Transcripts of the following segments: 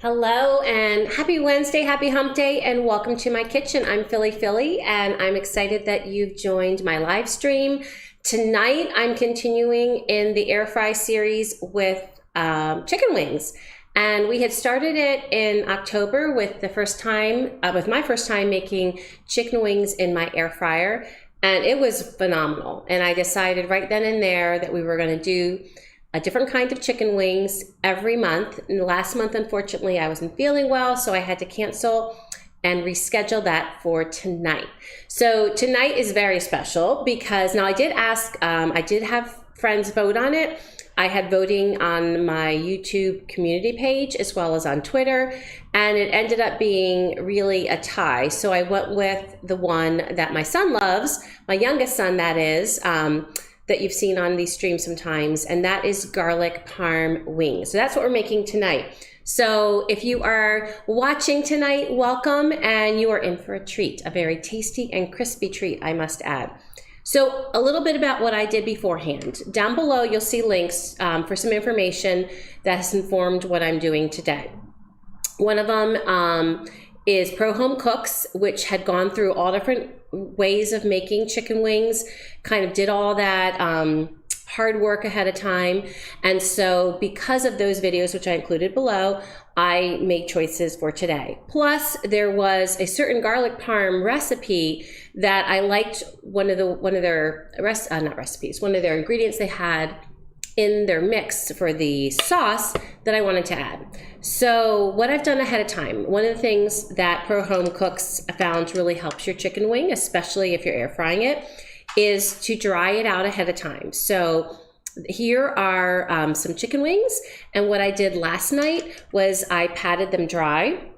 Hello and happy Wednesday, happy hump day, and welcome to my kitchen. I'm Philly, and I'm excited that you've joined my live stream. Tonight, I'm continuing in the air fry series with chicken wings. And we had started it in October with my first time making chicken wings in my air fryer. And it was phenomenal. And I decided right then and there that we were going to do a different kind of chicken wings every month. And last month, unfortunately, I wasn't feeling well, so I had to cancel and reschedule that for tonight. So tonight is very special because now I did ask, I did have friends vote on it. I had voting on my YouTube community page as well as on Twitter, and it ended up being really a tie. So I went with the one that my son loves, my youngest son that is, that you've seen on these streams sometimes, and that is Garlic Parm Wings. So that's what we're making tonight. So if you are watching tonight, welcome, and you are in for a treat, a very tasty and crispy treat, I must add. So a little bit about what I did beforehand. Down below, you'll see links for some information that has informed what I'm doing today. One of them is Pro Home Cooks, which had gone through all different ways of making chicken wings, kind of did all that hard work ahead of time. And so because of those videos, which I included below, I made choices for today. Plus, there was a certain garlic parm recipe that I liked one of their ingredients they had in their mix for the sauce that I wanted to add. So what I've done ahead of time, one of the things that Pro Home Cooks found really helps your chicken wing, especially if you're air frying it, is to dry it out ahead of time. So here are some chicken wings, and what I did last night was I patted them dry,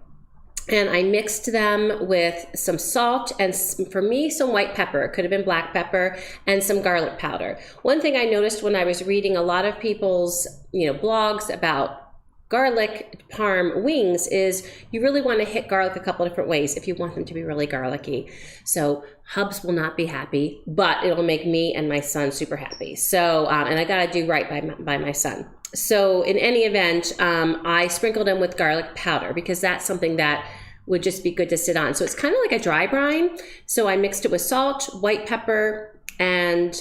and I mixed them with some salt and, for me, some white pepper. It could have been black pepper, and some garlic powder. One thing I noticed when I was reading a lot of people's blogs about garlic parm wings is you really want to hit garlic a couple different ways if you want them to be really garlicky. So Hubs will not be happy, but it'll make me and my son super happy. So, and I gotta do right by my son. So in any event, I sprinkled them with garlic powder because that's something that would just be good to sit on. So it's kind of like a dry brine. So I mixed it with salt, white pepper, and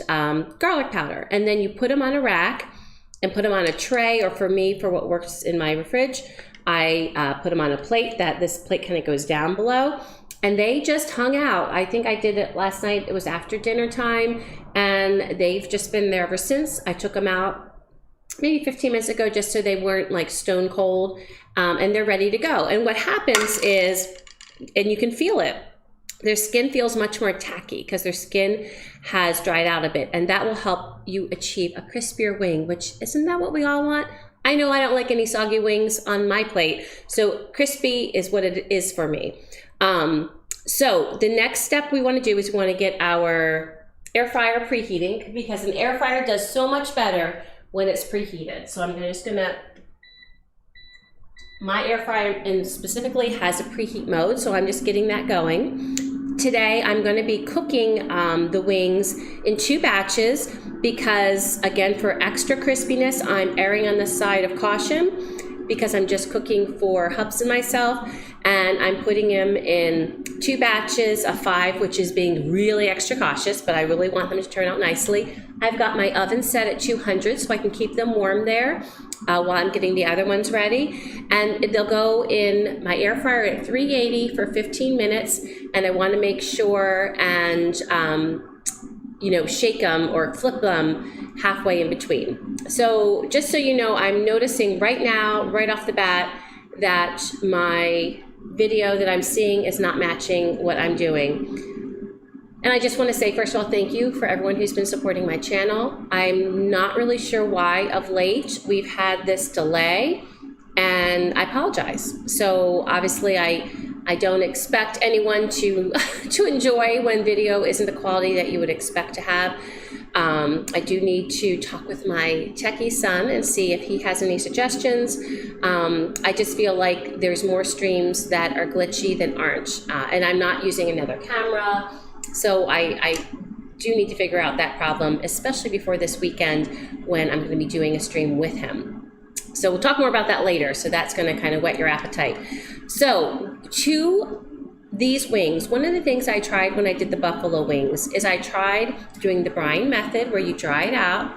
garlic powder. And then you put them on a rack and put them on a tray, or for me, for what works in my fridge, I put them on a plate. This plate kind of goes down below. And they just hung out. I think I did it last night. It was after dinner time, and they've just been there ever since. I took them out maybe 15 minutes ago just so they weren't like stone cold, and they're ready to go. And what happens is, and you can feel it, their skin feels much more tacky because their skin has dried out a bit, and that will help you achieve a crispier wing, which isn't that what we all want? I know I don't like any soggy wings on my plate, so crispy is what it is for me. So the next step we want to do is we want to get our air fryer preheating, because an air fryer does so much better when it's preheated. So I'm just gonna, my air fryer and specifically has a preheat mode, so I'm just getting that going. Today I'm going to be cooking the wings in 2 batches because, again, for extra crispiness, I'm erring on the side of caution because I'm just cooking for Hubs and myself, and I'm putting them in 2 batches of 5, which is being really extra cautious, but I really want them to turn out nicely. I've got my oven set at 200 so I can keep them warm there while I'm getting the other ones ready. And they'll go in my air fryer at 380 for 15 minutes. And I want to make sure and, shake them or flip them halfway in between. So just so you know, I'm noticing right now, right off the bat, that my video that I'm seeing is not matching what I'm doing. And I just want to say, first of all, thank you for everyone who's been supporting my channel. I'm not really sure why of late we've had this delay, and I apologize. So obviously I don't expect anyone to enjoy when video isn't the quality that you would expect to have. I do need to talk with my techie son and see if he has any suggestions. I just feel like there's more streams that are glitchy than aren't, and I'm not using another camera. So I do need to figure out that problem, especially before this weekend when I'm going to be doing a stream with him. So we'll talk more about that later. So that's going to kind of whet your appetite. So to these wings, one of the things I tried when I did the buffalo wings is I tried doing the brine method where you dry it out,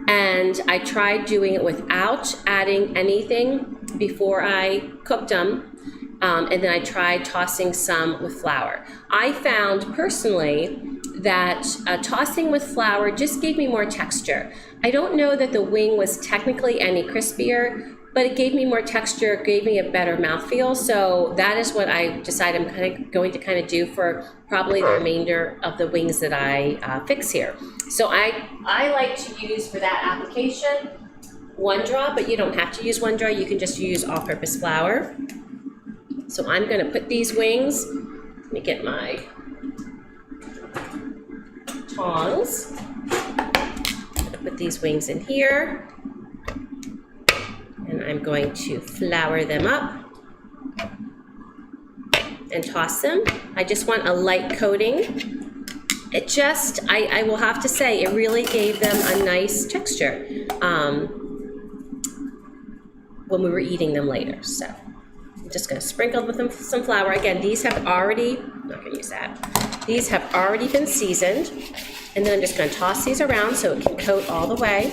and I tried doing it without adding anything before I cooked them. And then I tried tossing some with flour. I found personally that tossing with flour just gave me more texture. I don't know that the wing was technically any crispier, but it gave me more texture, gave me a better mouthfeel. So that is what I decided I'm going to do for probably the remainder of the wings that I fix here. So I like to use for that application one draw, but you don't have to use one draw. You can just use all-purpose flour. So I'm going to put these wings, let me get my tongs. I'm going to put these wings in here, and I'm going to flour them up and toss them. I just want a light coating. It just, I will have to say, it really gave them a nice texture when we were eating them later. So I'm just going to sprinkle with them some flour. Again, these have already, I'm not going to use that. These have already been seasoned. And then I'm just going to toss these around so it can coat all the way.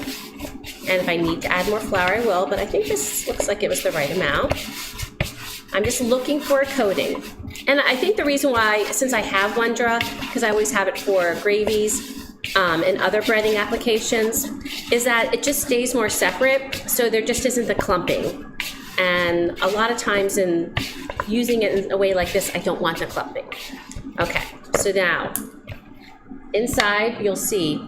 And if I need to add more flour, I will, but I think this looks like it was the right amount. I'm just looking for a coating. And I think the reason why, since I have Wondra, because I always have it for gravies and other breading applications, is that it just stays more separate, so there just isn't the clumping. And a lot of times in using it in a way like this, I don't want the clumping. Okay, so now, inside you'll see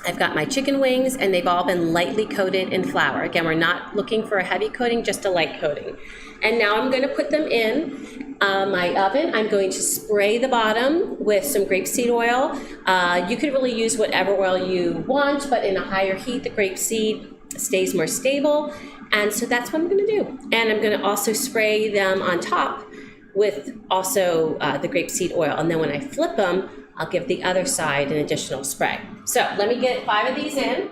I've got my chicken wings, and they've all been lightly coated in flour. Again, we're not looking for a heavy coating, just a light coating. And now I'm going to put them in my oven. I'm going to spray the bottom with some grapeseed oil. You could really use whatever oil you want, but in a higher heat, the grapeseed stays more stable. And so that's what I'm going to do. And I'm going to also spray them on top with also the grapeseed oil. And then when I flip them, I'll give the other side an additional spray. So let me get 5 of these in.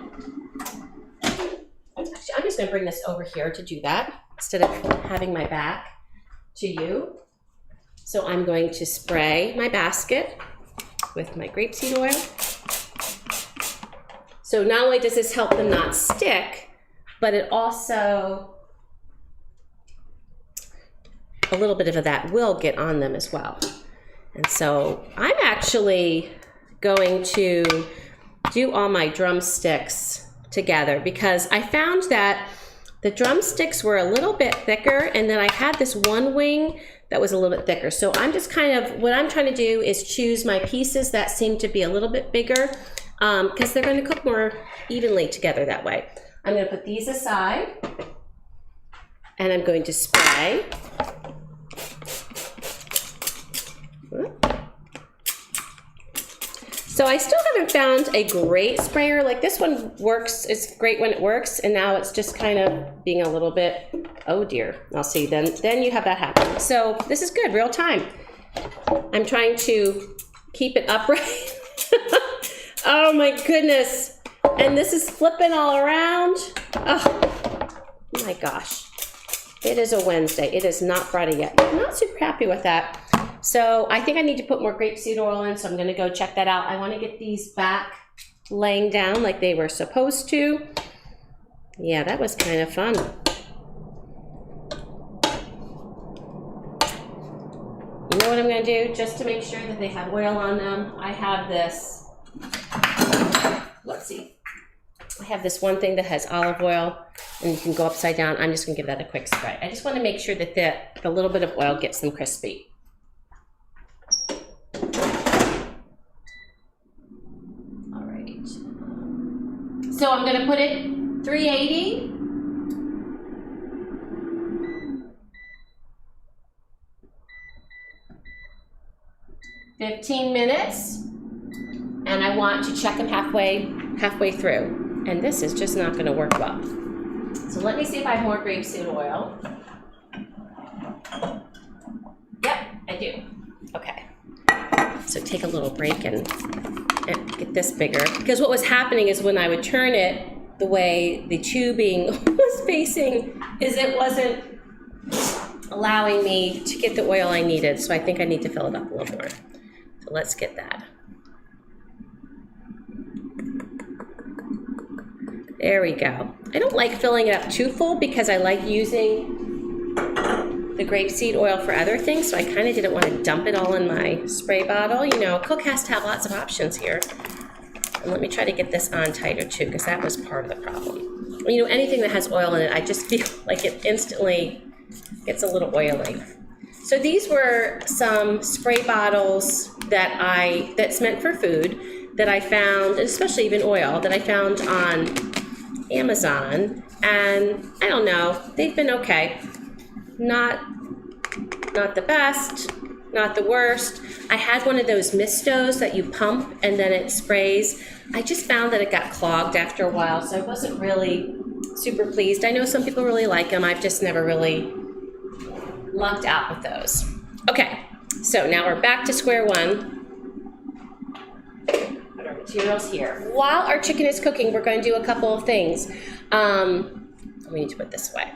Actually, I'm just going to bring this over here to do that instead of having my back to you. So I'm going to spray my basket with my grapeseed oil. So not only does this help them not stick, but it also, a little bit of that will get on them as well. And so I'm actually going to do all my drumsticks together because I found that the drumsticks were a little bit thicker, and then I had this one wing that was a little bit thicker. So I'm just what I'm trying to do is choose my pieces that seem to be a little bit bigger because they're going to cook more evenly together that way. I'm going to put these aside, and I'm going to spray. So I still haven't found a great sprayer. Like this one works, it's great when it works, and now it's just kind of being a little bit, oh dear. I'll see, then you have that happen. So this is good, real time. I'm trying to keep it upright. Oh my goodness. And this is flipping all around. Oh my gosh. It is a Wednesday. It is not Friday yet. I'm not super happy with that. So I think I need to put more grapeseed oil in, so I'm gonna go check that out. I wanna get these back laying down like they were supposed to. Yeah, that was kind of fun. You know what I'm gonna do? Just to make sure that they have oil on them, I have this, let's see. I have this one thing that has olive oil, and you can go upside down. I'm just gonna give that a quick spray. I just wanna make sure that the little bit of oil gets them crispy. So I'm going to put it 380. $15 minutes. And I want to check them halfway through. And this is just not going to work well. So let me see if I have more grapeseed oil. Yep, I do. Okay. So take a little break and get this bigger, because what was happening is when I would turn it, the way the tubing was was facing is it wasn't allowing me to get the oil I needed, so I think I need to fill it up a little more. So let's get that. There we go. I don't like filling it up too full because I like using the grapeseed oil for other things, so I kind of didn't want to dump it all in my spray bottle. You know, a cook has to have lots of options here. And let me try to get this on tighter too, because that was part of the problem. You know, anything that has oil in it, I just feel like it instantly gets a little oily. So these were some spray bottles that's meant for food that I found, especially even oil, that I found on Amazon, and I don't know, they've been okay. Not the best, not the worst. I had one of those mistos that you pump and then it sprays. I just found that it got clogged after a while, so I wasn't really super pleased. I know some people really like them. I've just never really lucked out with those. Okay, so now we're back to square one. Put our materials here. While our chicken is cooking, we're going to do a couple of things. We need to put this away.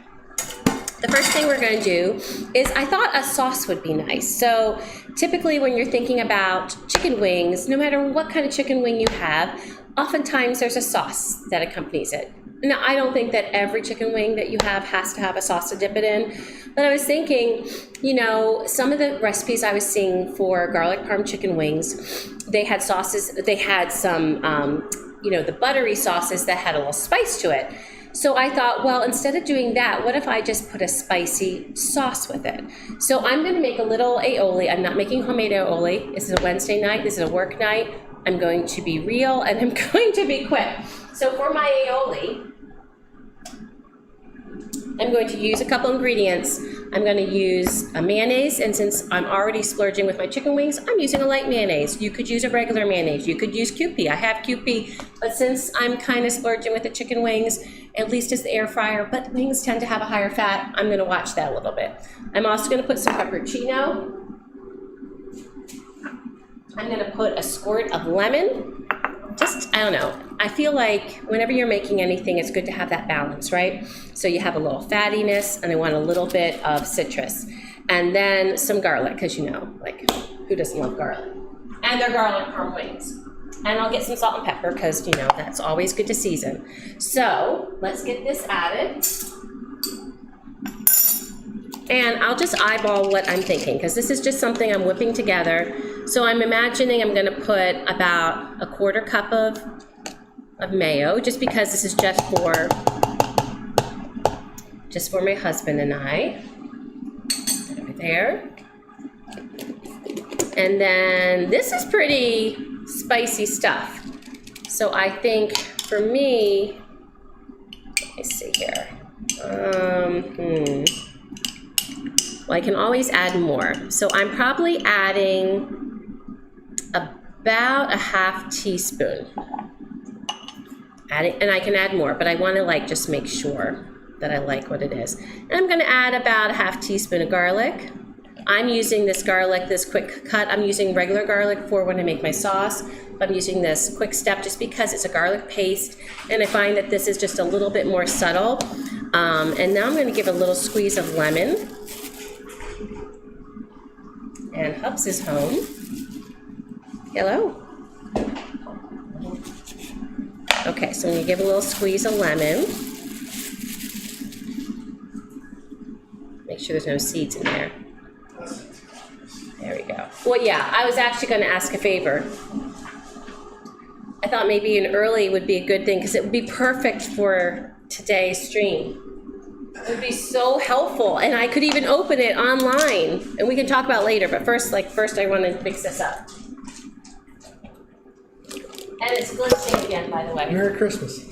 The first thing we're going to do is I thought a sauce would be nice. So typically when you're thinking about chicken wings, no matter what kind of chicken wing you have, oftentimes there's a sauce that accompanies it. Now, I don't think that every chicken wing that you have has to have a sauce to dip it in, but I was thinking, you know, some of the recipes I was seeing for garlic parm chicken wings, they had sauces, they had some, you know, the buttery sauces that had a little spice to it. So I thought, well, instead of doing that, what if I just put a spicy sauce with it? So I'm going to make a little aioli. I'm not making homemade aioli. This is a Wednesday night. This is a work night. I'm going to be real and I'm going to be quick. So for my aioli, I'm going to use a couple ingredients. I'm going to use a mayonnaise, and since I'm already splurging with my chicken wings, I'm using a light mayonnaise. You could use a regular mayonnaise. You could use Kewpie. I have Kewpie, but since I'm kind of splurging with the chicken wings, at least it's the air fryer, but wings tend to have a higher fat. I'm going to watch that a little bit. I'm also going to put some pepperoncino. I'm going to put a squirt of lemon. Just, I don't know, I feel like whenever you're making anything, it's good to have that balance, right? So you have a little fattiness, and I want a little bit of citrus. And then some garlic, because you know, like, who doesn't love garlic? And they're garlic parm wings. And I'll get some salt and pepper, because, you know, that's always good to season. So, let's get this added. And I'll just eyeball what I'm thinking, because this is just something I'm whipping together. So I'm imagining I'm going to put about a quarter cup of mayo, just because this is just for my husband and I. Over there. And then this is pretty spicy stuff. So I think for me, let me see here. Well, I can always add more. So I'm probably adding about a half teaspoon. And I can add more, but I want to like just make sure that I like what it is. And I'm going to add about a half teaspoon of garlic. I'm using this garlic, this quick cut. I'm using regular garlic for when I make my sauce. But I'm using this quick step just because it's a garlic paste, and I find that this is just a little bit more subtle. And now I'm going to give a little squeeze of lemon. And Hubs is home. Hello. Okay, so I'm going to give a little squeeze of lemon. Make sure there's no seeds in there. There we go. Well, yeah, I was actually going to ask a favor. I thought maybe an early would be a good thing because it would be perfect for today's stream. It would be so helpful, and I could even open it online, and we can talk about it later. But first I want to mix this up. And it's glitching again, by the way. Merry Christmas.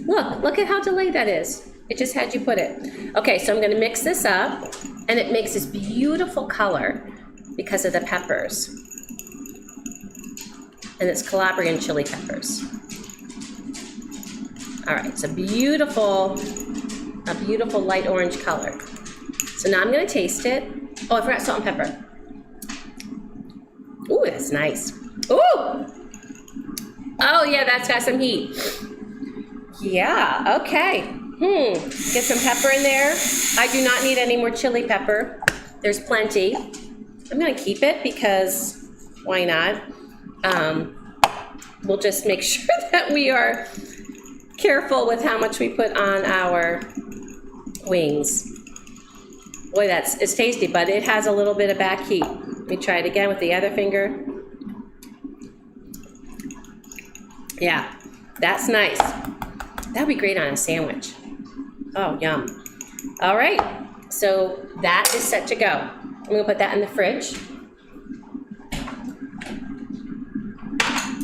Look at how delayed that is. It just had you put it. Okay, so I'm going to mix this up, and it makes this beautiful color because of the peppers. And it's Calabrian chili peppers. All right, it's a beautiful light orange color. So now I'm going to taste it. Oh, I forgot salt and pepper. Ooh, that's nice. Ooh! Oh, yeah, that's got some heat. Yeah, okay. Get some pepper in there. I do not need any more chili pepper. There's plenty. I'm gonna keep it because why not? We'll just make sure that we are careful with how much we put on our wings. Boy, it's tasty, but it has a little bit of back heat. Let me try it again with the other finger. Yeah, that's nice. That'd be great on a sandwich. Oh, yum. All right, so that is set to go. I'm gonna put that in the fridge.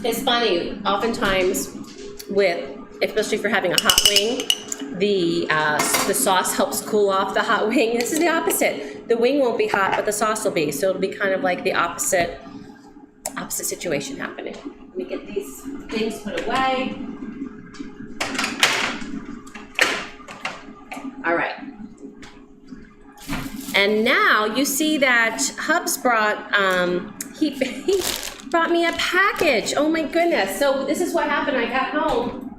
It's funny, oftentimes especially for having a hot wing, the sauce helps cool off the hot wing. This is the opposite. The wing won't be hot, but the sauce will be. So it'll be kind of like the opposite situation happening. Let me get these things put away. All right. And now you see that Hubs brought, he brought me a package. Oh my goodness. So this is what happened. I got home.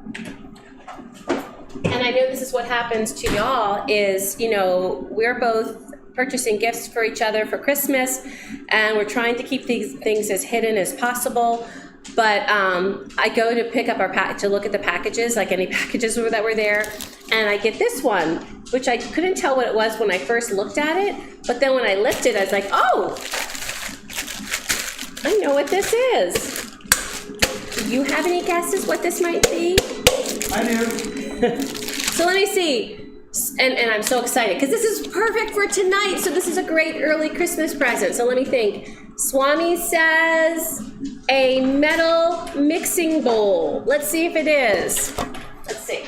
And I know this is what happens to y'all is, we're both purchasing gifts for each other for Christmas, and we're trying to keep these things as hidden as possible. But I go to pick up to look at the packages, like any packages that were there, and I get this one, which I couldn't tell what it was when I first looked at it. But then when I lifted, I was like, oh, I know what this is. Do you have any guesses what this might be? I do. So let me see. And I'm so excited because this is perfect for tonight. So this is a great early Christmas present. So let me think. Swami says a metal mixing bowl. Let's see if it is. Let's see.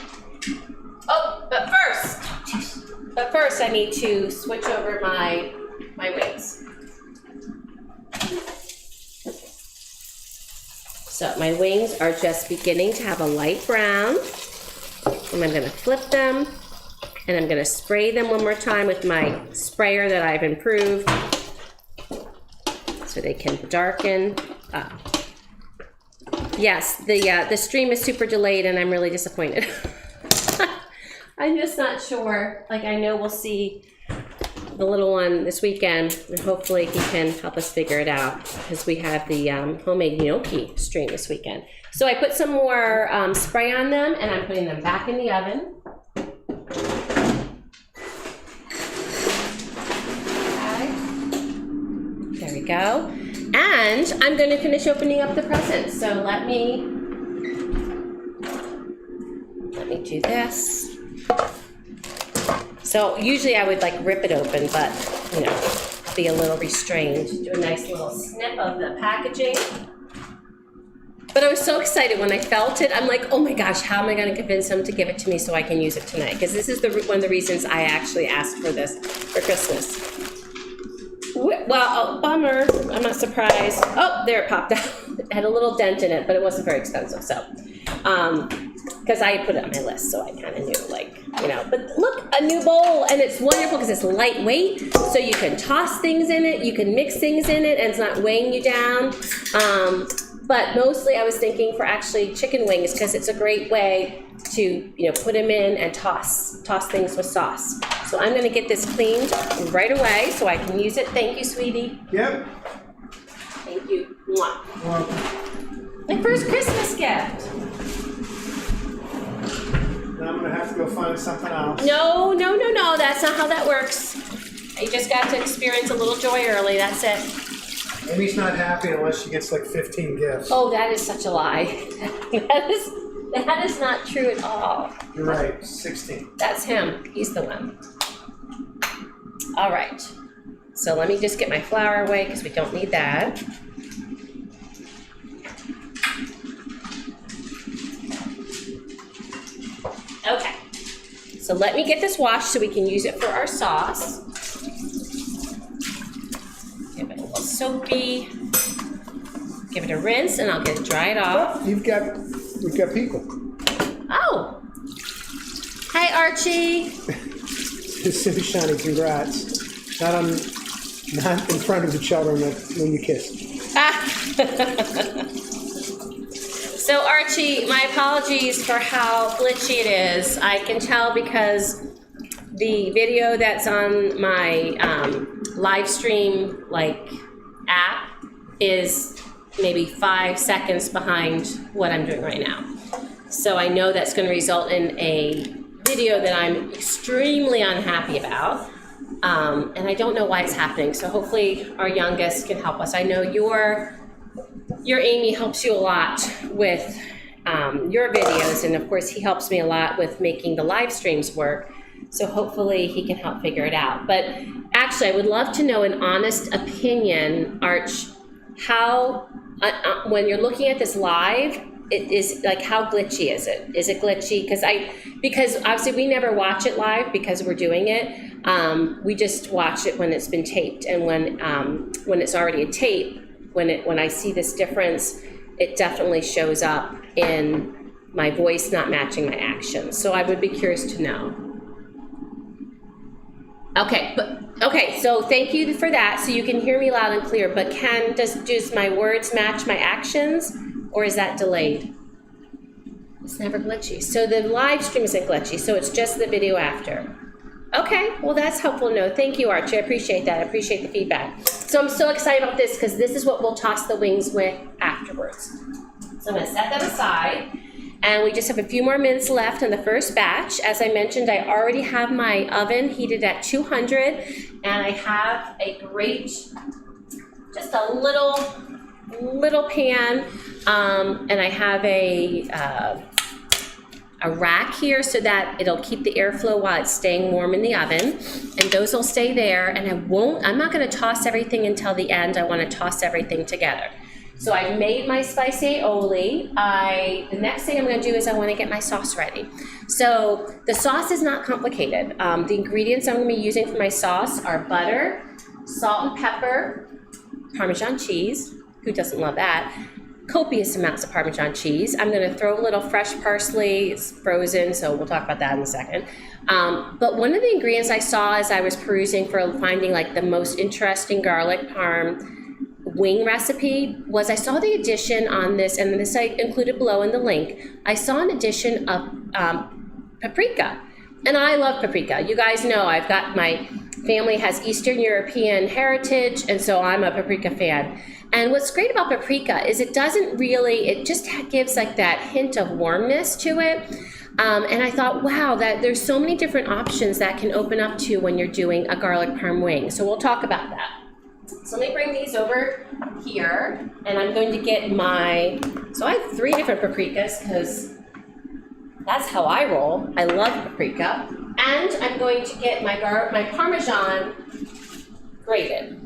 Oh, but first I need to switch over my wings. So my wings are just beginning to have a light brown. And I'm gonna flip them, and I'm gonna spray them one more time with my sprayer that I've improved so they can darken up. Yes, the stream is super delayed and I'm really disappointed. I'm just not sure. Like, I know we'll see the little one this weekend, and hopefully he can help us figure it out because we have the homemade gnocchi stream this weekend. So I put some more spray on them, and I'm putting them back in the oven. Okay. There we go. And I'm going to finish opening up the presents. So let me do this. So usually I would like rip it open, but be a little restrained. Do a nice little snip of the packaging. But I was so excited when I felt it. I'm like, oh my gosh, how am I going to convince them to give it to me so I can use it tonight? Because this is one of the reasons I actually asked for this for Christmas. Well, oh, bummer. I'm not surprised. Oh, there it popped out. It had a little dent in it, but it wasn't very expensive. So, because I put it on my list, so I kind of knew, But look, a new bowl, and it's wonderful because it's lightweight, so you can toss things in it, you can mix things in it, and it's not weighing you down. But mostly I was thinking for actually chicken wings because it's a great way to, put them in and toss things with sauce. So I'm going to get this cleaned right away so I can use it. Thank you, sweetie. Yep. Thank you. Mwah. Welcome. My first Christmas gift. Now I'm going to have to go find something else. No. That's not how that works. You just got to experience a little joy early. That's it. Amy's not happy unless she gets like 15 gifts. Oh, that is such a lie. That is not true at all. You're right, 16. That's him. He's the one. All right. So let me just get my flour away because we don't need that. Okay. So let me get this washed so we can use it for our sauce. Give it a little soapy. Give it a rinse, and I'll get it dried off. Oh, we've got people. Oh. Hi, Archie. Shani, congrats. Not in front of the children when you kiss. So Archie, my apologies for how glitchy it is. I can tell because the video that's on my live stream app is maybe 5 seconds behind what I'm doing right now. So I know that's going to result in a video that I'm extremely unhappy about. And I don't know why it's happening. So hopefully our youngest can help us. I know your Amy helps you a lot with your videos, and of course he helps me a lot with making the live streams work. So hopefully he can help figure it out. But actually, I would love to know an honest opinion, Arch, how when you're looking at this live, it is like, how glitchy is it? Is it glitchy? Because obviously we never watch it live because we're doing it. We just watch it when it's been taped, and when it's already a tape. When I see this difference, it definitely shows up in my voice not matching my actions. So I would be curious to know. Okay, so thank you for that. So you can hear me loud and clear, but does my words match my actions, or is that delayed? It's never glitchy. So the live stream isn't glitchy, so it's just the video after. Okay, well that's helpful to know. Thank you, Archie. I appreciate that. I appreciate the feedback. So I'm so excited about this because this is what we'll toss the wings with afterwards. So I'm going to set that aside, and we just have a few more minutes left in the first batch. As I mentioned, I already have my oven heated at 200, and I have a grate, just a little pan, and I have a rack here so that it'll keep the airflow while it's staying warm in the oven, and those will stay there. And I'm not going to toss everything until the end. I want to toss everything together. So I've made my spicy aioli. The next thing I'm going to do is I want to get my sauce ready. So the sauce is not complicated. The ingredients I'm going to be using for my sauce are butter, salt and pepper, Parmesan cheese. Who doesn't love that? Copious amounts of Parmesan cheese. I'm going to throw a little fresh parsley. It's frozen, so we'll talk about that in a second. But one of the ingredients I saw as I was perusing for finding the most interesting garlic parm wing recipe was I saw the addition on this, and this I included below in the link. I saw an addition of paprika, and I love paprika. You guys know my family has Eastern European heritage, and so I'm a paprika fan. And what's great about paprika is it just gives that hint of warmness to it. And I thought, wow, that there's so many different options that can open up to when you're doing a garlic parm wing. So we'll talk about that. So let me bring these over here, and I'm going to get so I have 3 different paprikas because that's how I roll. I love paprika. And I'm going to get my Parmesan grated.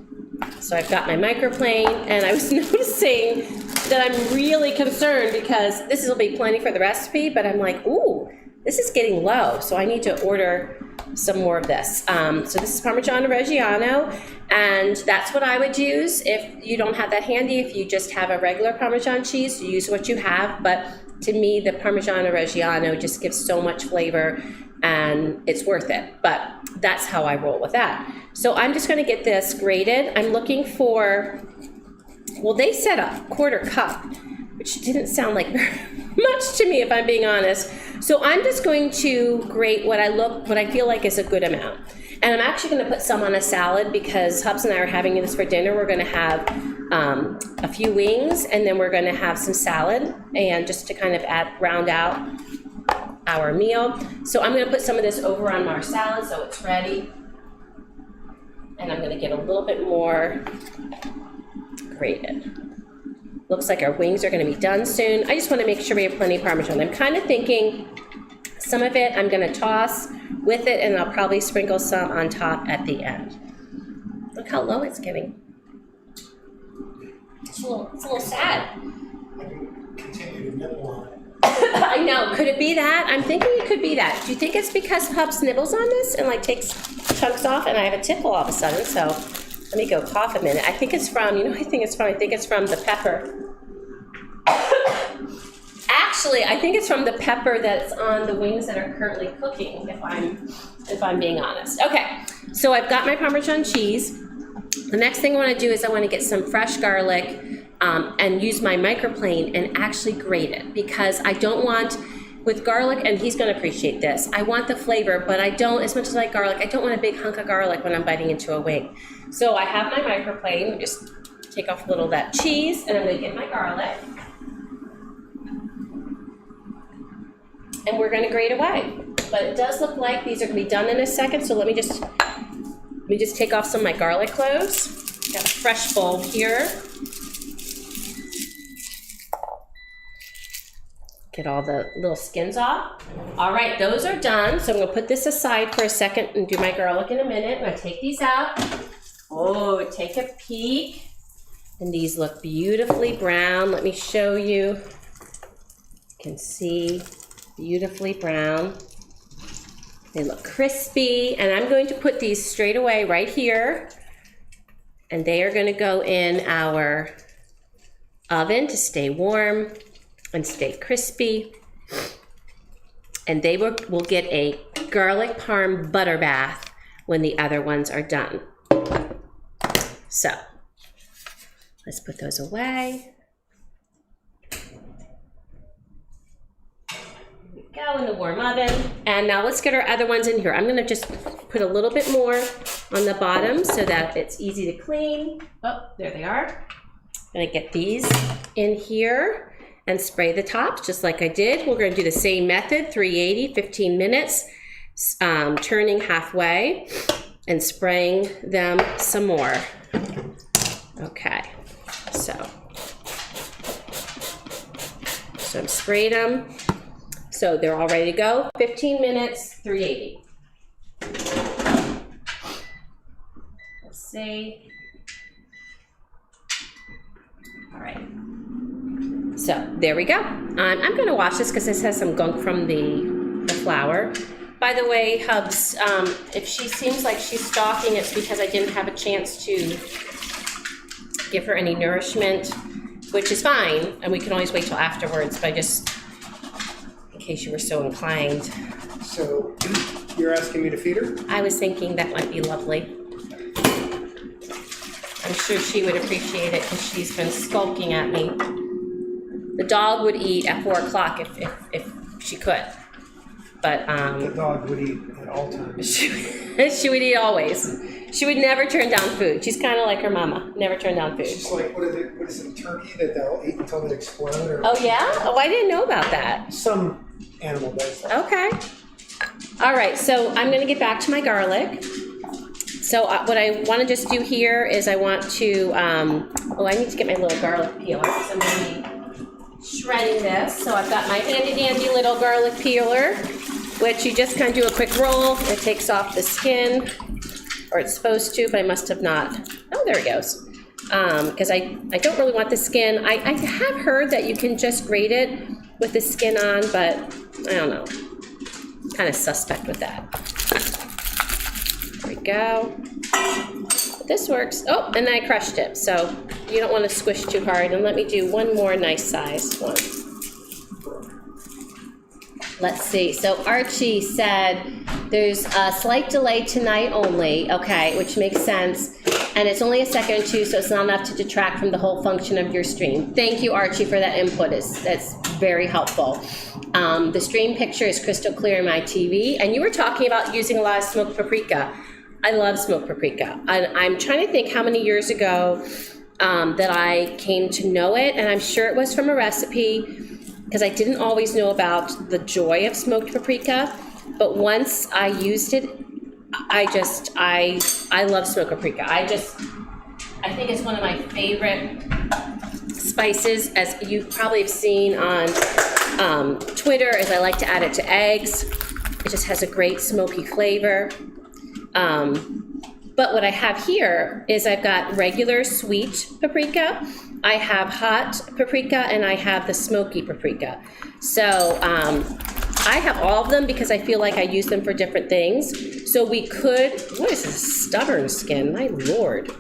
So I've got my microplane, and I was noticing that I'm really concerned because this will be plenty for the recipe, but I'm like, ooh, this is getting low, so I need to order some more of this. So this is Parmigiano Reggiano, and that's what I would use if you don't have that handy. If you just have a regular Parmesan cheese, use what you have, but to me, the Parmigiano Reggiano just gives so much flavor, and it's worth it. But that's how I roll with that. So I'm just going to get this grated. I'm looking for, well, they said a 1/4 cup, which didn't sound like very much to me, if I'm being honest. So I'm just going to grate what I feel like is a good amount. And I'm actually going to put some on a salad because Hubs and I are having this for dinner. We're going to have a few wings, and then we're going to have some salad, and just to kind of round out our meal. So I'm going to put some of this over on our salad so it's ready. And I'm going to get a little bit more grated. Looks like our wings are going to be done soon. I just want to make sure we have plenty of Parmesan. I'm kind of thinking some of it I'm going to toss with it, and I'll probably sprinkle some on top at the end. Look how low it's getting. It's a little sad. Continue to nibble on it. I know. Could it be that? I'm thinking it could be that. Do you think it's because Hubs nibbles on this and takes chunks off, and I have a tickle all of a sudden? So let me go cough a minute. I think it's from, I think it's from the pepper. Actually, I think it's from the pepper that's on the wings that are currently cooking, if I'm being honest. Okay, so I've got my Parmesan cheese. The next thing I want to do is I want to get some fresh garlic and use my microplane and actually grate it, because I don't want, with garlic, and he's gonna appreciate this, I want the flavor, but I don't, as much as I like garlic, I don't want a big hunk of garlic when I'm biting into a wing. So I have my microplane, just take off a little of that cheese, and I'm gonna get my garlic. And we're gonna grate away. But it does look like these are gonna be done in a second, so let me just take off some of my garlic cloves. Got a fresh bulb here. Get all the little skins off. All right, those are done. So I'm gonna put this aside for a second and do my garlic in a minute. I'm gonna take these out. Oh, take a peek. And these look beautifully brown. Let me show you. You can see, beautifully brown. They look crispy, and I'm going to put these straight away right here, and they are going to go in our oven to stay warm and stay crispy, and they will get a garlic parm butter bath when the other ones are done. So let's put those away. Go in the warm oven. And now let's get our other ones in here. I'm gonna just put a little bit more on the bottom so that it's easy to clean. Oh, there they are. I'm gonna get these in here and spray the tops just like I did. We're gonna do the same method, 380, 15 minutes, turning halfway and spraying them some more. Okay, so I've sprayed them. So they're all ready to go. 15 minutes, 380. Let's see. All right. So there we go. I'm going to wash this because this has some gunk from the flour. By the way, Hubs, if she seems like she's stalking, it's because I didn't have a chance to give her any nourishment, which is fine, and we can always wait till afterwards, but just in case you were so inclined. So you're asking me to feed her? I was thinking that might be lovely. I'm sure she would appreciate it because she's been skulking at me. The dog would eat at 4 o'clock if she could, but The dog would eat at all times. she would eat always. She would never turn down food. She's kind of like her mama, never turn down food. She's like, what is it, turkey that they'll eat until they explode? Or Oh yeah? Oh, I didn't know about that. some animal does that. Okay. All right, so I'm gonna get back to my garlic. So what I wanna just do here is I want to, I need to get my little garlic peeler because I'm gonna be shredding this. So I've got my handy dandy little garlic peeler, which you just kind of do a quick roll. It takes off the skin, or it's supposed to, but I must have not. Oh, there it goes. Because I don't really want the skin. I have heard that you can just grate it with the skin on, but I don't know. Kind of suspect with that. There we go. But this works. Oh, and then I crushed it. So you don't want to squish too hard. And let me do one more nice size one. Let's see. So Archie said there's a slight delay tonight only. Okay, which makes sense. And it's only a second or two, so it's not enough to detract from the whole function of your stream. Thank you, Archie, for that input. That's very helpful. The stream picture is crystal clear in my TV. And you were talking about using a lot of smoked paprika. I love smoked paprika. I'm trying to think how many years ago that I came to know it. And I'm sure it was from a recipe, because I didn't always know about the joy of smoked paprika. But once I used it, I love smoked paprika. I think it's one of my favorite spices, as you probably have seen on Twitter, as I like to add it to eggs. It just has a great smoky flavor. But what I have here is I've got regular sweet paprika, I have hot paprika, and I have the smoky paprika. So I have all of them because I feel like I use them for different things. So we could, what is this stubborn skin? My Lord.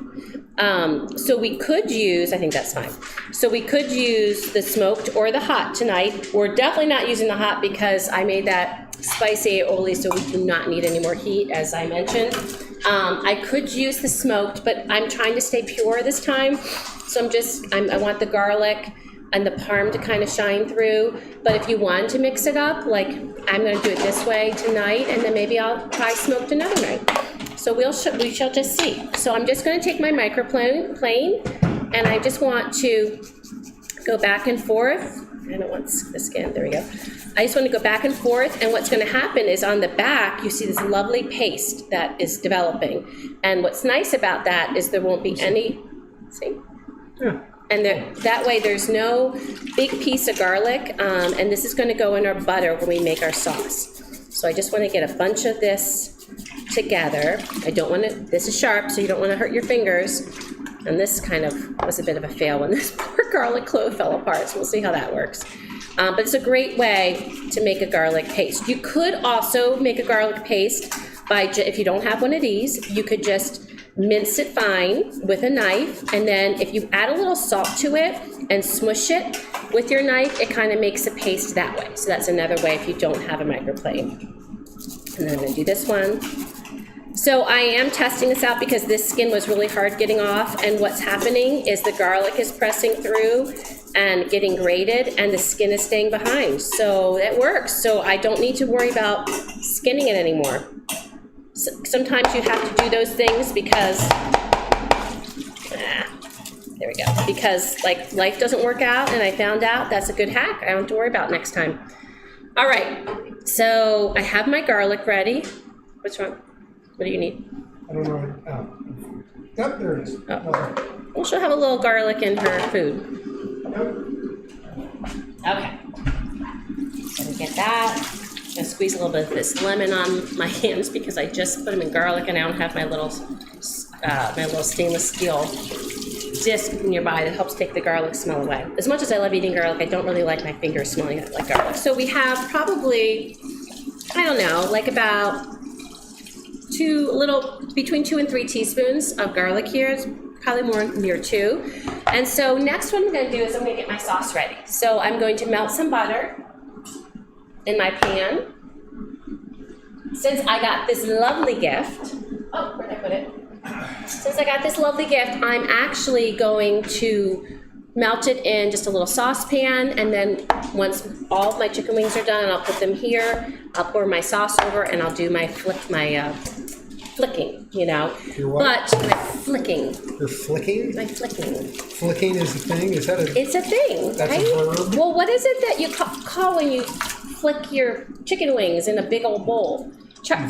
So we could use, I think that's fine. So we could use the smoked or the hot tonight. We're definitely not using the hot because I made that spicy aioli, so we do not need any more heat, as I mentioned. I could use the smoked, but I'm trying to stay pure this time. So I want the garlic and the parm to kind of shine through. But if you want to mix it up, like I'm gonna do it this way tonight, and then maybe I'll try smoked another night. So we shall just see. So I'm just gonna take my microplane, and I just want to go back and forth. I don't want the skin, there we go. I just want to go back and forth, and what's going to happen is on the back, you see this lovely paste that is developing. And what's nice about that is there won't be any, see? Yeah. And that way there's no big piece of garlic, and this is going to go in our butter when we make our sauce. So I just want to get a bunch of this together. I don't want to, this is sharp, so you don't want to hurt your fingers. And this kind of was a bit of a fail when this poor garlic clove fell apart, so we'll see how that works. But it's a great way to make a garlic paste. You could also make a garlic paste by, if you don't have one of these, you could just mince it fine with a knife, and then if you add a little salt to it and smush it with your knife, it kind of makes a paste that way. So that's another way if you don't have a microplane. And then I'm gonna do this one. So I am testing this out because this skin was really hard getting off, and what's happening is the garlic is pressing through and getting grated, and the skin is staying behind. So it works. So I don't need to worry about skinning it anymore. So sometimes you have to do those things because, there we go, because like life doesn't work out, and I found out that's a good hack I don't have to worry about next time. All right, so I have my garlic ready. What's wrong? What do you need? I don't know. Oh. Yep, there it is. Oh. Well, she'll have a little garlic in her food. Okay. So we get that. I'm gonna squeeze a little bit of this lemon on my hands because I just put them in garlic, and I don't have my little stainless steel disc nearby that helps take the garlic smell away. As much as I love eating garlic, I don't really like my fingers smelling like garlic. So we have probably, I don't know, like about between 2 and 3 teaspoons of garlic here. It's probably more near 2. And so next what I'm gonna do is I'm gonna get my sauce ready. So I'm going to melt some butter in my pan. Since I got this lovely gift, oh, where'd I put it? Since I got this lovely gift, I'm actually going to melt it in just a little saucepan, and then once all of my chicken wings are done, I'll put them here. I'll pour my sauce over, and I'll do my flicking, you know. Your what? But my flicking. You're flicking? My flicking. Flicking is a thing? Is that a... It's a thing, That's right? a verb? Well, what is it that you call when you flick your chicken wings in a big old bowl?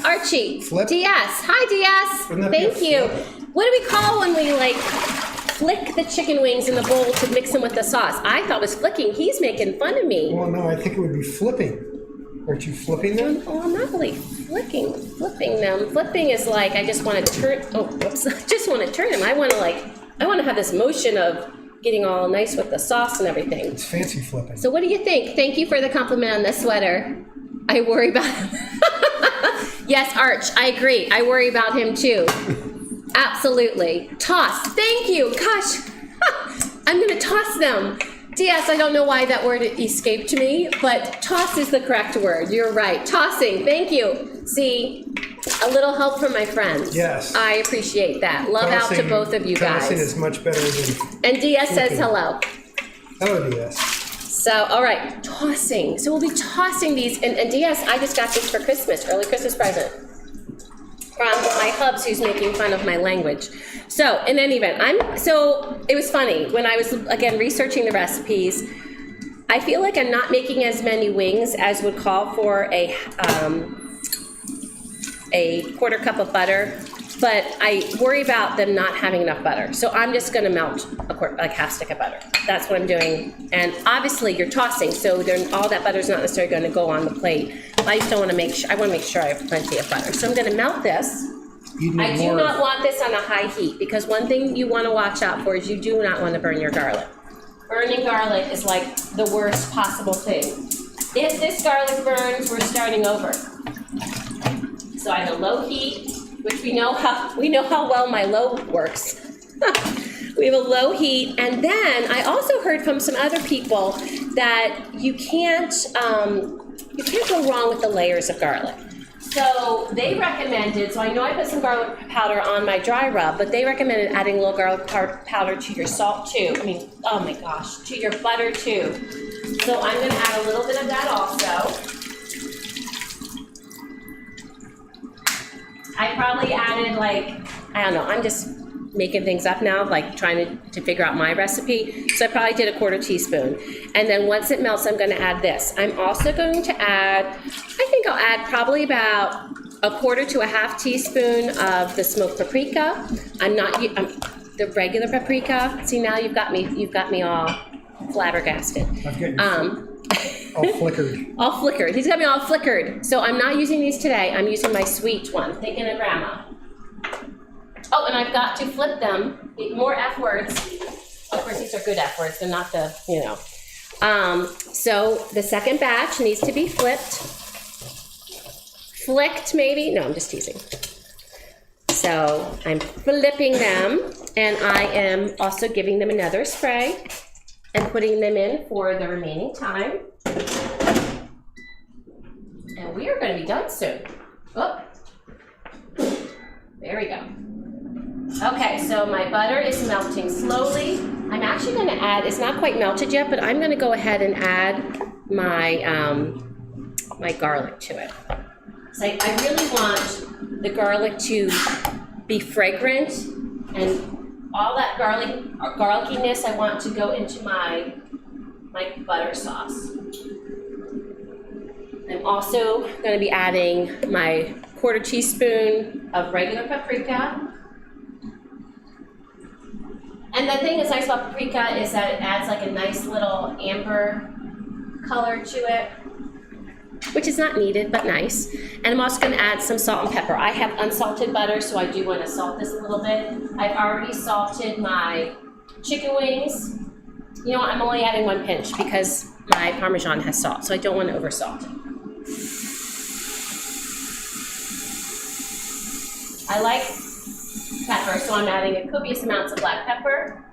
Archie. Flip? DS. Hi, DS. Wouldn't that be a Thank you. flip? What do we call when we like flick the chicken wings in the bowl to mix them with the sauce? I thought it was flicking. He's making fun of me. Well, no, I think it would be flipping. Aren't you flipping them? Oh, I'm not really flipping them. Flipping is like I just want to turn. Oh, whoops! I just want to turn them. I want to have this motion of getting all nice with the sauce and everything. It's fancy flipping. So what do you think? Thank you for the compliment on this sweater. I worry about him. Yes, Arch, I agree. I worry about him too. Absolutely. Toss. Thank you. Gosh, I'm going to toss them. DS, I don't know why that word escaped me, but toss is the correct word. You're right. Tossing. Thank you. See, a little help from my friends. Yes. I appreciate that. Love out to both of you guys. Tossing is much better than... And DS says hello. Hello, DS. So, all right, tossing. So we'll be tossing these, and DS, I just got this for Christmas, early Christmas present from my hubs who's making fun of my language. So, in any event, so it was funny, when I was, again, researching the recipes, I feel like I'm not making as many wings as would call for a quarter cup of butter, but I worry about them not having enough butter. So I'm just gonna melt like half stick of butter. That's what I'm doing. And obviously you're tossing, so all that butter is not necessarily gonna go on the plate. I just don't wanna make sure, I wanna make sure I have plenty of butter. So I'm gonna melt this. I do not want this on a high heat, because one thing you wanna watch out for is you do not wanna burn your garlic. Burning garlic is like the worst possible thing. If this garlic burns, we're starting over. So I have a low heat, which we know how well my low works. We have a low heat, and then I also heard from some other people that you can't go wrong with the layers of garlic. So they recommended, so I know I put some garlic powder on my dry rub, but they recommended adding a little garlic powder to your salt too. I mean, oh my gosh, to your butter too. So I'm gonna add a little bit of that also. I probably added like, I don't know, I'm just making things up now, like trying to figure out my recipe. So I probably did a 1/4 teaspoon. And then once it melts, I'm gonna add this. I'm also going to add, I think I'll add probably about a 1/4 to a 1/2 teaspoon of the smoked paprika. I'm the regular paprika. See, now you've got me all flabbergasted. All flickered. All flickered. He's got me all flickered. So I'm not using these today. I'm using my sweet one. Thinking of grandma. Oh, and I've got to flip them. More F words. Of course, these are good F words. They're not the, you know. So the second batch needs to be flipped. Flicked, maybe? No, I'm just teasing. So I'm flipping them, and I am also giving them another spray and putting them in for the remaining time. And we are going to be done soon. Oh, there we go. Okay, so my butter is melting slowly. I'm actually going to add, it's not quite melted yet, but I'm going to go ahead and add my, my garlic to it. So I really want the garlic to be fragrant, and all that garlickiness I want to go into my butter sauce. I'm also going to be adding my 1/4 teaspoon of regular paprika. And the thing that's nice about paprika is that it adds like a nice little amber color to it, which is not needed, but nice. And I'm also going to add some salt and pepper. I have unsalted butter, so I do want to salt this a little bit. I've already salted my chicken wings. You know what, I'm only adding 1 pinch because my Parmesan has salt, so I don't want to oversalt it. I like pepper, so I'm adding copious amounts of black pepper.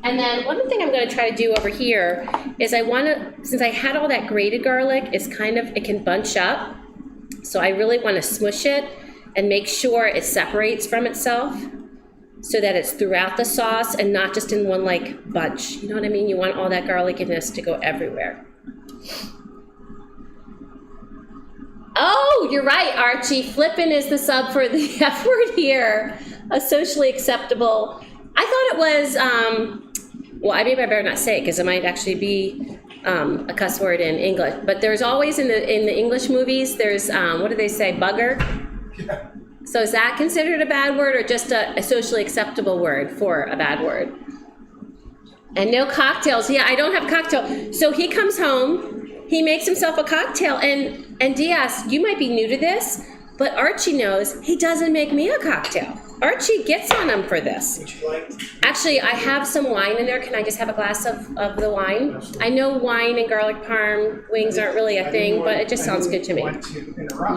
And then one thing I'm going to try to do over here is I want to, since I had all that grated garlic, it can bunch up. So I really want to smush it and make sure it separates from itself so that it's throughout the sauce and not just in one like bunch. You know what I mean? You want all that garlickiness to go everywhere. Oh, you're right, Archie. Flippin' is the sub for the F word here. A socially acceptable. I thought it was, well, I better not say it because it might actually be a cuss word in English. But there's always in the English movies, there's, what do they say, bugger? Yeah. So is that considered a bad word or just a socially acceptable word for a bad word? And no cocktails. Yeah, I don't have a cocktail. So he comes home. He makes himself a cocktail, and Diaz, you might be new to this, but Archie knows he doesn't make me a cocktail. Archie gets on him for this. Would you like? Actually, I have some wine in there. Can I just have a glass of the wine? I know wine and garlic parm wings aren't really a thing, but it just sounds good to me.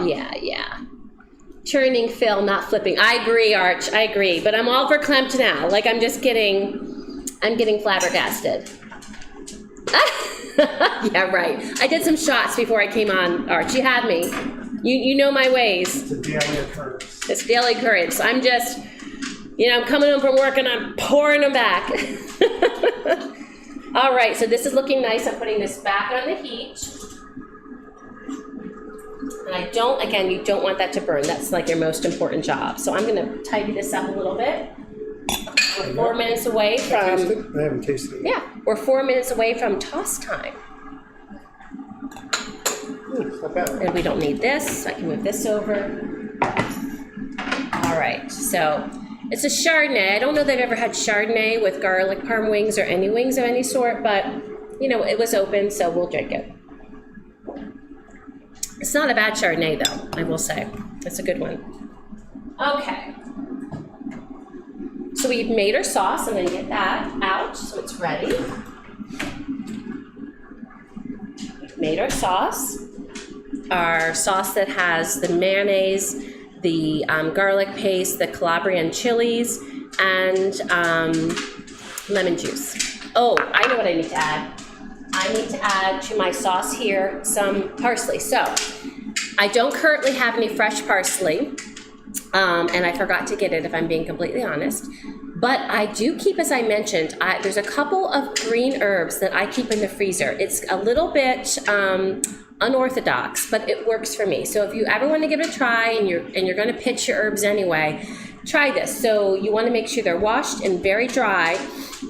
Yeah. Turning Phil, not flipping. I agree, Arch, I agree, but I'm all verklempt now. Like I'm getting flabbergasted. Yeah, right. I did some shots before I came on, Arch. You had me. You know my ways. It's a daily occurrence. It's daily occurrence. I'm just, I'm coming home from work and I'm pouring them back. All right, so this is looking nice. I'm putting this back on the heat. And you don't want that to burn. That's like your most important job. So I'm going to tidy this up a little bit. We're 4 minutes away from... I haven't tasted it. Yeah, we're 4 minutes away from toss time. Not bad. And we don't need this. I can move this over. All right, so it's a Chardonnay. I don't know if they've ever had Chardonnay with garlic parm wings or any wings of any sort, but, it was open, so we'll drink it. It's not a bad Chardonnay, though, I will say. It's a good one. Okay. So we've made our sauce. I'm going to get that out so it's ready. We've made our sauce that has the mayonnaise, the garlic paste, the Calabrian chilies, and lemon juice. Oh, I know what I need to add. I need to add to my sauce here some parsley. So I don't currently have any fresh parsley, and I forgot to get it if I'm being completely honest. But I do keep, as I mentioned, there's a couple of green herbs that I keep in the freezer. It's a little bit unorthodox, but it works for me. So if you ever want to give it a try and you're going to pitch your herbs anyway, try this. So you want to make sure they're washed and very dry,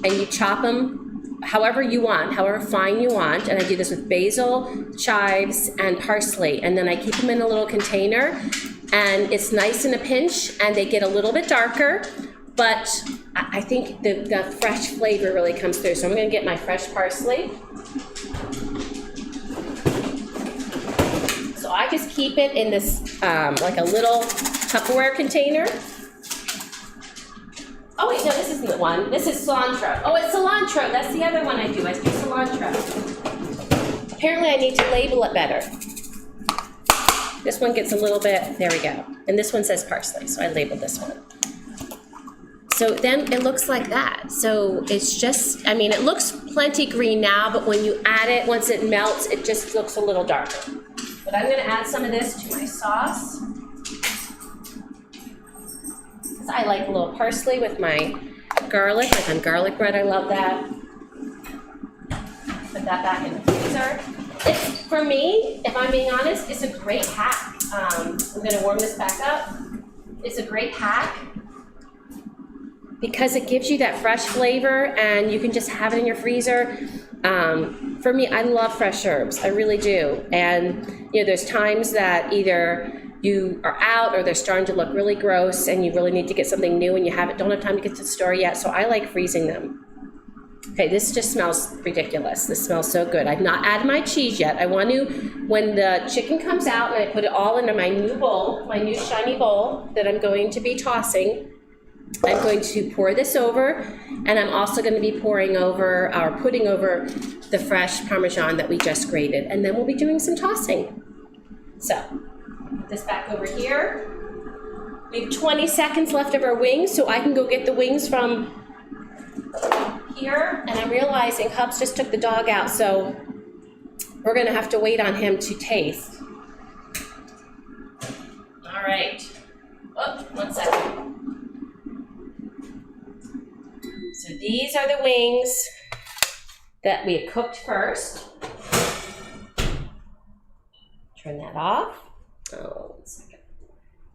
and you chop them however you want, however fine you want. And I do this with basil, chives, and parsley. And then I keep them in a little container, and it's nice in a pinch, and they get a little bit darker, but I think the fresh flavor really comes through. So I'm going to get my fresh parsley. So I just keep it in this, like a little Tupperware container. Oh wait, no, this isn't the one. This is cilantro. Oh, it's cilantro. That's the other one I do. I do cilantro. Apparently I need to label it better. This one gets a little bit, there we go. And this one says parsley, so I labeled this one. So then it looks like that. So it's just, I mean, it looks plenty green now, but when you add it, once it melts, it just looks a little darker. But I'm gonna add some of this to my sauce. Because I like a little parsley with my garlic, like on garlic bread, I love that. Put that back in the freezer. It's, for me, if I'm being honest, it's a great hack. I'm gonna warm this back up. It's a great hack because it gives you that fresh flavor and you can just have it in your freezer. For me, I love fresh herbs, I really do. And you know, there's times that either you are out or they're starting to look really gross and you really need to get something new and you don't have time to get to the store yet, so I like freezing them. Okay, this just smells ridiculous. This smells so good. I've not added my cheese yet. I want to, when the chicken comes out and I put it all into my new bowl, my new shiny bowl that I'm going to be tossing, I'm going to pour this over, and I'm also going to be pouring over, or putting over, the fresh Parmesan that we just grated, and then we'll be doing some tossing. So, put this back over here. We have 20 seconds left of our wings, so I can go get the wings from here, and I'm realizing Hubs just took the dog out, so we're going to have to wait on him to taste. All right. Oh, 1 second. So these are the wings that we had cooked first. Turn that off. Oh, 1 second.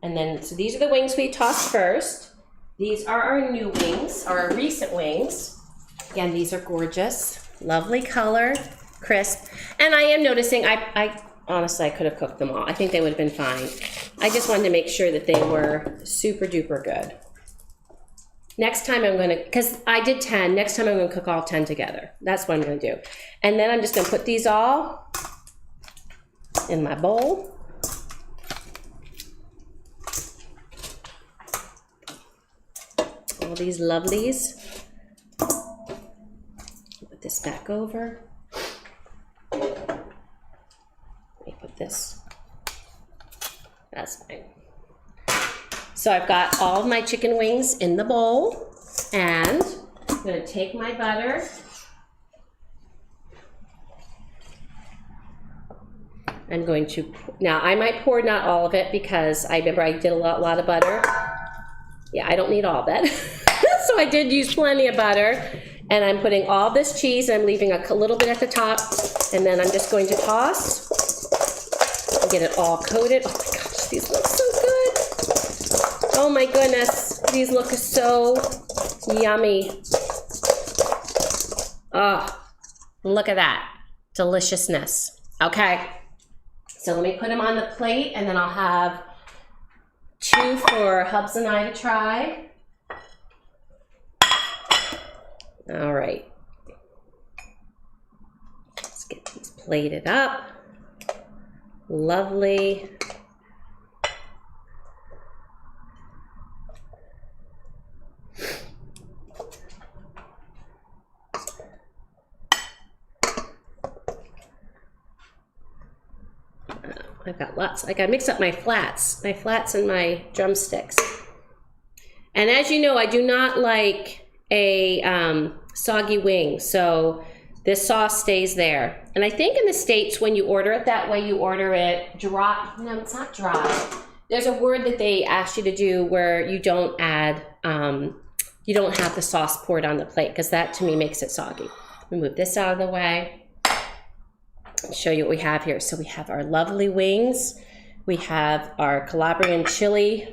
And then, so these are the wings we tossed first. These are our new wings, our recent wings. Again, these are gorgeous, lovely color, crisp. And I am noticing, I honestly, I could have cooked them all. I think they would have been fine. I just wanted to make sure that they were super duper good. Next time I'm gonna, because I did 10, next time I'm gonna cook all 10 together. That's what I'm gonna do. And then I'm just gonna put these all in my bowl. All these lovelies. Put this back over. Let me put this, that's fine. So I've got all of my chicken wings in the bowl, and I'm gonna take my butter. I'm going to, now I might pour not all of it because I remember I did a lot of butter. Yeah, I don't need all of it. So I did use plenty of butter, and I'm putting all this cheese, and I'm leaving a little bit at the top, and then I'm just going to toss and get it all coated. Oh my gosh, these look so good. Oh my goodness, these look so yummy. Oh, look at that deliciousness. Okay, so let me put them on the plate, and then I'll have 2 for Hubs and I to try. All right, let's get these plated up. Lovely. I've got lots, I gotta mix up my flats and my drumsticks. And as you know, I do not like a soggy wing, so This sauce stays there. And I think in the States, when you order it that way, you order it dry. No, it's not dry. There's a word that they ask you to do where you don't add, you don't have the sauce poured on the plate, because that to me makes it soggy. We move this out of the way. I'll show you what we have here. So we have our lovely wings. We have our Calabrian chili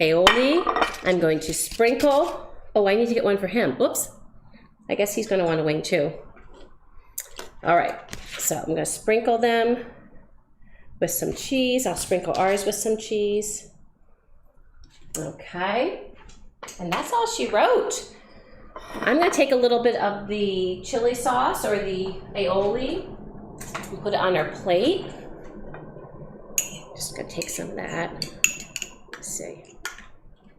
aioli. I'm going to sprinkle. Oh, I need to get one for him. Oops. I guess he's going to want a wing too. All right. So I'm going to sprinkle them with some cheese. I'll sprinkle ours with some cheese. Okay. And that's all she wrote. I'm going to take a little bit of the chili sauce or the aioli and put it on our plate. Just going to take some of that. Let's see.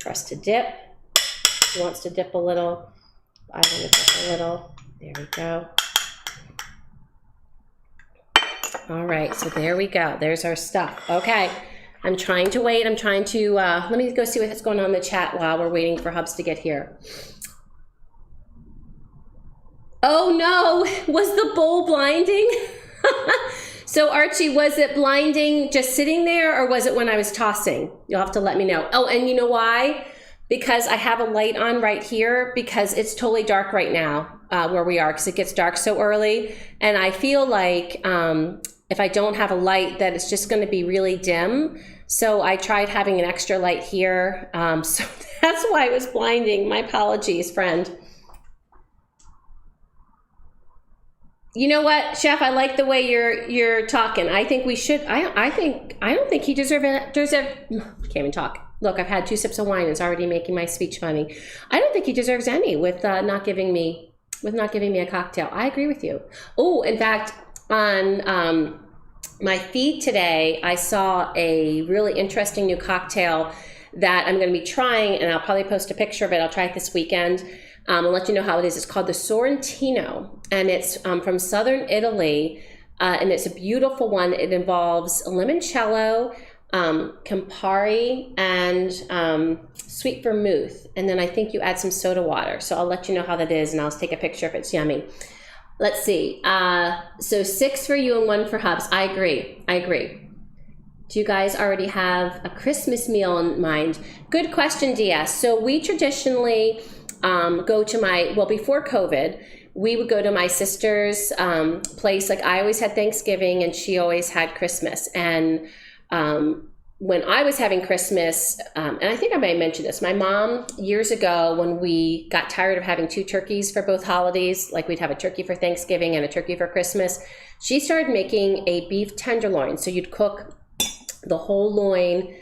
For us to dip. He wants to dip a little. I want to dip a little. There we go. All right, so there we go. There's our stuff. Okay, I'm trying to wait. I'm trying to, let me go see what's going on in the chat while we're waiting for Hubs to get here. Oh no, was the bowl blinding? So Archie, was it blinding just sitting there, or was it when I was tossing? You'll have to let me know. Oh, and you know why? Because I have a light on right here, because it's totally dark right now where we are, because it gets dark so early. And I feel like if I don't have a light, that it's just going to be really dim. So I tried having an extra light here. So that's why it was blinding. My apologies, friend. You know what, Chef? I like the way you're talking. I think we should. I don't think he deserves. Can't even talk. Look, I've had 2 sips of wine. And it's already making my speech funny. I don't think he deserves any with not giving me a cocktail. I agree with you. Oh, in fact, on my feed today, I saw a really interesting new cocktail that I'm going to be trying, and I'll probably post a picture of it. I'll try it this weekend. I'll let you know how it is. It's called the Sorrentino, and it's from southern Italy, and it's a beautiful one. It involves limoncello, Campari, and sweet vermouth, and then I think you add some soda water. So I'll let you know how that is, and I'll take a picture if it's yummy. Let's see. So 6 for you and 1 for Hubs. I agree. Do you guys already have a Christmas meal in mind? Good question, DS. So we traditionally go to before COVID, we would go to my sister's place. Like I always had Thanksgiving and she always had Christmas. And when I was having Christmas, and I think I may have mentioned this, my mom years ago, when we got tired of having 2 turkeys for both holidays, like we'd have a turkey for Thanksgiving and a turkey for Christmas, she started making a beef tenderloin. So you'd cook the whole loin,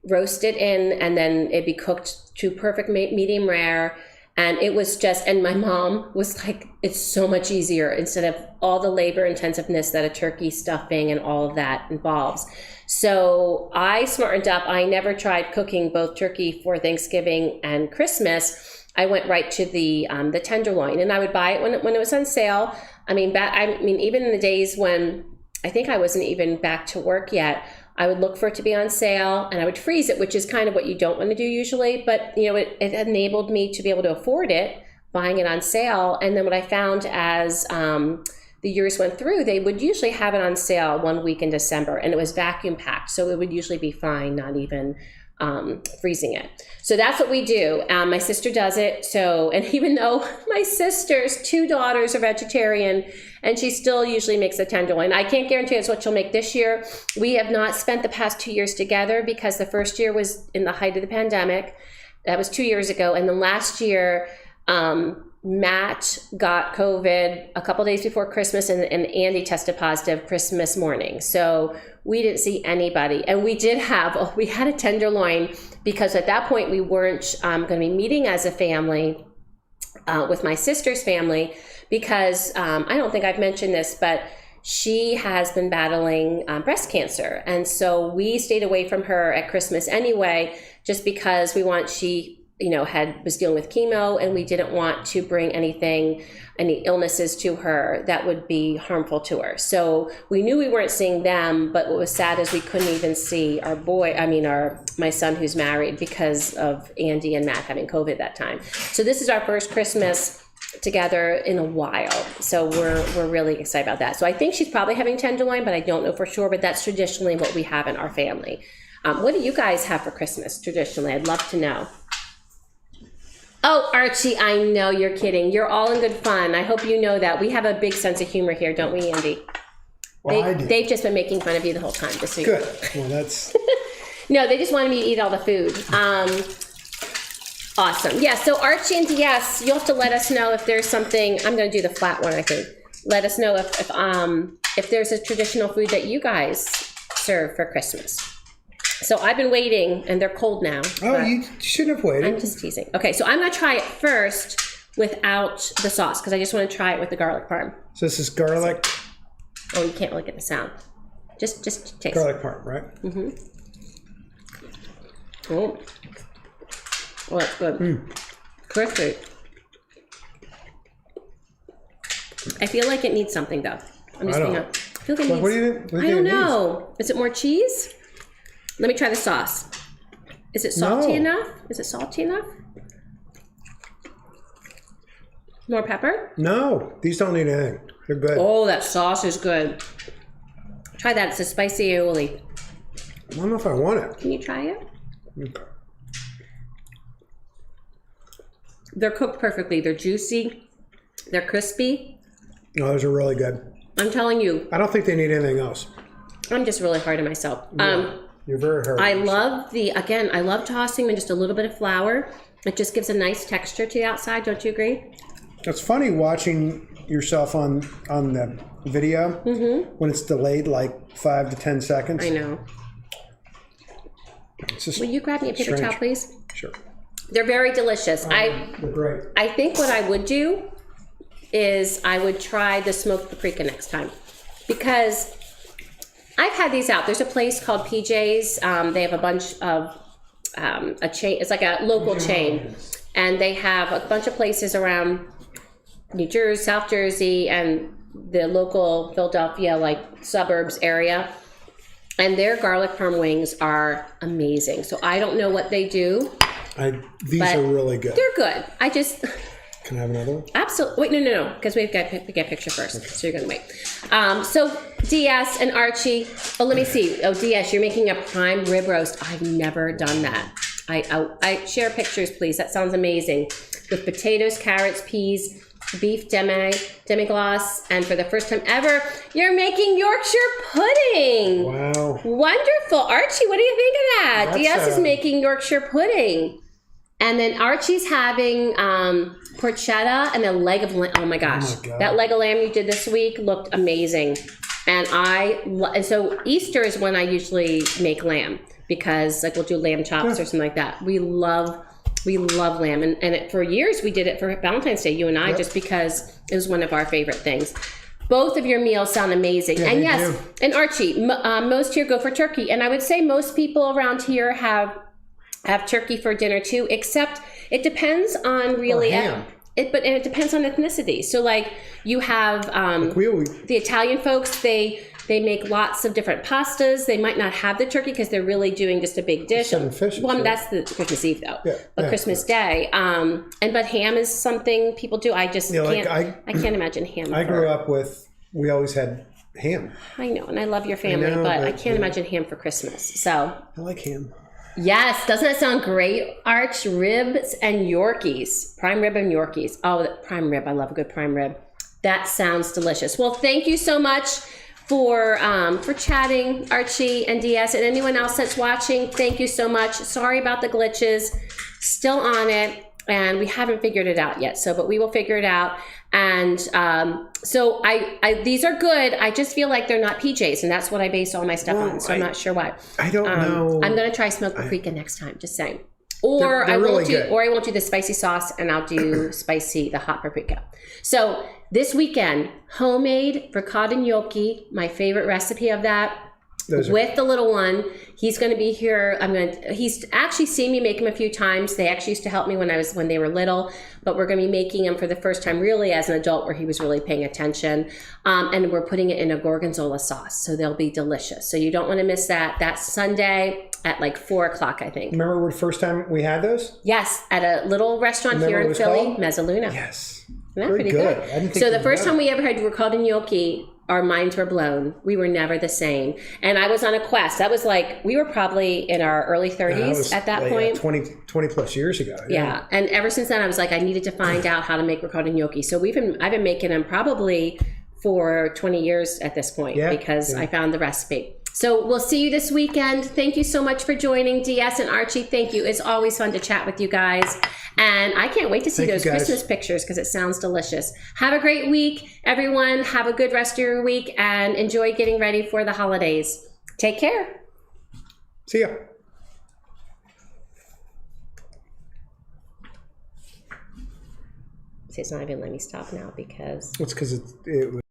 roast it in, and then it'd be cooked to perfect medium rare. And it was just, and my mom was like, it's so much easier instead of all the labor intensiveness that a turkey stuffing and all of that involves. So I smartened up. I never tried cooking both turkey for Thanksgiving and Christmas. I went right to the tenderloin, and I would buy it when it was on sale. I mean, even in the days when I think I wasn't even back to work yet, I would look for it to be on sale, and I would freeze it, which is kind of what you don't want to do usually. But you know, it enabled me to be able to afford it, buying it on sale. And then what I found as the years went through, they would usually have it on sale 1 week in December, and it was vacuum packed, so it would usually be fine, not even freezing it. So that's what we do. My sister does it. So, and even though my sister's 2 daughters are vegetarian, and she still usually makes a tenderloin, I can't guarantee it's what she'll make this year. We have not spent the past 2 years together because the first year was in the height of the pandemic. That was 2 years ago. And then last year, Matt got COVID a couple days before Christmas, and Andy tested positive Christmas morning. So we didn't see anybody. And we had a tenderloin because at that point we weren't going to be meeting as a family with my sister's family, because I don't think I've mentioned this, but she has been battling breast cancer. And so we stayed away from her at Christmas anyway, just because she was dealing with chemo, and we didn't want to bring any illnesses to her that would be harmful to her. So we knew we weren't seeing them, but what was sad is we couldn't even see my son who's married, because of Andy and Matt having COVID that time. So this is our first Christmas together in a while. So we're really excited about that. So I think she's probably having tenderloin, but I don't know for sure, but that's traditionally what we have in our family. What do you guys have for Christmas traditionally? I'd love to know. Oh, Archie, I know you're kidding. You're all in good fun. I hope you know that. We have a big sense of humor here, don't we, Andy? Well, They've just been making fun of you the whole time. Just so good. Well, that's... No, they just wanted me to eat all the food. Awesome. Yeah, so Archie and DS, you'll have to let us know if there's something. I'm going to do the flat one, I think. Let us know if there's a traditional food that you guys serve for Christmas. So I've been waiting, and they're cold now. Oh, you shouldn't have waited. I'm just teasing. Okay, so I'm going to try it first without the sauce, because I just want to try it with the garlic parm. So this is garlic. Oh, you can't really get the sound. Just taste. Garlic parm, right? Mm-hmm. Oh. Oh, that's good. Crispy. I feel like it needs something, though. I'm just being I feel like it needs. What do you think? I don't know. Is it more cheese? Let me try the sauce. Is it salty enough? Is it salty enough? More pepper? No, these don't need anything. They're good. Oh, that sauce is good. Try that. It's a spicy aioli. I don't know if I want it. Can you try it? Okay. They're cooked perfectly. They're juicy. They're crispy. No, those are really good. I'm telling you. I don't think they need anything else. I'm just really hard on myself. You're very hard. I love tossing them in just a little bit of flour. It just gives a nice texture to the outside. Don't you agree? It's funny watching yourself on the video when it's delayed like 5 to 10 seconds. I know. It's just Will you grab me a paper towel, please? Sure. They're very delicious. They're great. I think what I would do is I would try the smoked paprika next time, because I've had these out. There's a place called PJ's. They have a bunch of a chain. It's like a local chain, and they have a bunch of places around New Jersey, South Jersey, and the local Philadelphia like suburbs area. And their garlic parm wings are amazing. So I don't know what they do. These are really good. They're good. I just... Can I have another one? Absolutely. Wait, no. Because we get picture first. Okay. So you're going to wait. So DS and Archie. Oh, let me see. Oh, DS, you're making a prime rib roast. I've never done that. I share pictures, please. That sounds amazing. With potatoes, carrots, peas, beef demi-glace, and for the first time ever, you're making Yorkshire pudding. Wow. Wonderful. Archie, what do you think of that? DS is making Yorkshire pudding. And then Archie's having porchetta and a leg of lamb. Oh my gosh. That leg of lamb you did this week looked amazing. And so Easter is when I usually make lamb, because like we'll do lamb chops or something like that. We love lamb, and for years we did it for Valentine's Day, you and I, just because it was one of our favorite things. Both of your meals sound amazing. Yeah, and yes, and Archie, most here go for turkey, and I would say most people around here have turkey for dinner too, except it depends on really ham. It depends on ethnicity. So like you have the Italian folks, they make lots of different pastas. They might not have the turkey because they're really doing just a big dish. Fishes, that's the Christmas Eve though. Yeah, but Christmas Day. But ham is something people do. I just can't. I can't imagine ham. I grew up with. We always had ham. I know, and I love your family, but I can't imagine ham for Christmas. So I like ham. Yes, doesn't that sound great? Arch ribs and Yorkies, prime rib and Yorkies. Oh, prime rib! I love a good prime rib. That sounds delicious. Well, thank you so much for chatting, Archie and DS, and anyone else that's watching. Thank you so much. Sorry about the glitches. Still on it, and we haven't figured it out yet. But we will figure it out. And so these are good. I just feel like they're not PJs, and that's what I base all my stuff on. So I'm not sure why. I don't know. I'm gonna try smoked paprika next time. Just saying. Or I won't do the spicy sauce, and I'll do the hot paprika. So this weekend, homemade ricotta gnocchi, my favorite recipe of that. With the little one. He's going to be here. He's actually seen me make him a few times. They actually used to help me when they were little, but we're going to be making him for the first time really as an adult, where he was really paying attention. And we're putting it in a gorgonzola sauce, so they'll be delicious. So you don't want to miss that. That's Sunday at like 4:00, I think. Remember the first time we had those? Yes, at a little restaurant here in Philly, Mezzaluna. Yes. Isn't that Very pretty good. good? I didn't think So the you first would. time we ever had ricotta gnocchi, our minds were blown. We were never the same. And I was on a quest. That was like, we were probably in our early 30s at that point. 20 plus years ago. Yeah. And ever since then, I was like, I needed to find out how to make ricotta gnocchi. So I've been making them probably for 20 years at this point because I found the recipe. So we'll see you this weekend. Thank you so much for joining, DS and Archie. Thank you. It's always fun to chat with you guys. And I can't wait to see those Christmas pictures because it sounds delicious. Have a great week, everyone. Have a good rest of your week and enjoy getting ready for the holidays. Take care. See ya. See, it's not even letting me stop now because... It's because it was...